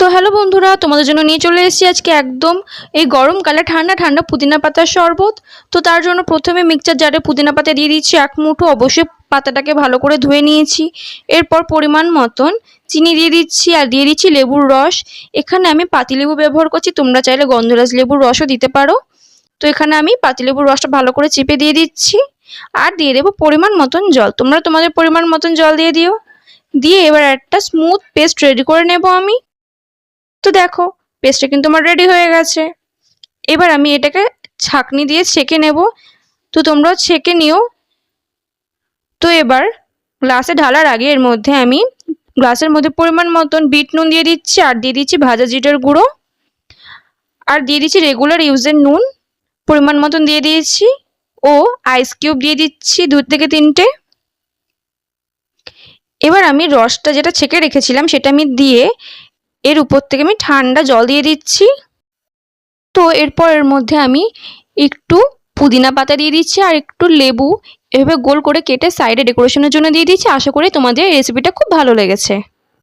তো হ্যালো বন্ধুরা, তোমাদের জন্য নিয়ে চলে এসেছি আজকে একদম এই গরমকালে ঠান্ডা ঠান্ডা পুদিনা পাতার শরবত। তো তার জন্য প্রথমে মিক্সচার জারে পুদিনা পাতা দিয়ে দিচ্ছি এক মুঠো। অবশ্যই পাতাটাকে ভালো করে ধুয়ে নিয়েছি। এরপর পরিমাণ মতন চিনি দিয়ে দিচ্ছি আর দিয়ে দিচ্ছি লেবুর রস। এখানে আমি পাতিলেবু ব্যবহার করছি, তোমরা চাইলে গন্ধরাজ লেবুর রসও দিতে পারো। তো এখানে আমি পাতিলেবুর রসটা ভালো করে চেপে দিয়ে দিচ্ছি আর দিয়ে দেবো পরিমাণ মতন জল। তোমরা তোমাদের পরিমাণ মতন জল দিয়ে দিও। দিয়ে এবার একটা স্মুথ পেস্ট রেডি করে নেব আমি। তো দেখো পেস্টটা কিন্তু আমার রেডি হয়ে গেছে। এবার আমি এটাকে ছাঁকনি দিয়ে ছেঁকে নেব। তো তোমরাও ছেঁকে নিও। তো এবার গ্লাসে ঢালার আগে এর মধ্যে আমি গ্লাসের মধ্যে পরিমাণ মতন বিট নুন দিয়ে দিচ্ছি আর দিয়ে দিচ্ছি ভাজা জিরের গুঁড়ো আর দিয়ে দিচ্ছি রেগুলার ইউজের নুন পরিমাণ মতন দিয়ে দিয়েছি ও আইস কিউব দিয়ে দিচ্ছি 2 থেকে 3টে। এবার আমি রসটা যেটা ছেঁকে রেখেছিলাম সেটা আমি দিয়ে এর উপর থেকে আমি ঠান্ডা জল দিয়ে দিচ্ছি। তো এরপর এর মধ্যে আমি একটু পুদিনা পাতা দিয়ে দিচ্ছি আর একটু লেবু এভাবে গোল করে কেটে সাইডে ডেকোরেশনের জন্য দিয়ে দিচ্ছি। আশা করি তোমাদের এই রেসিপিটা খুব ভালো লেগেছে।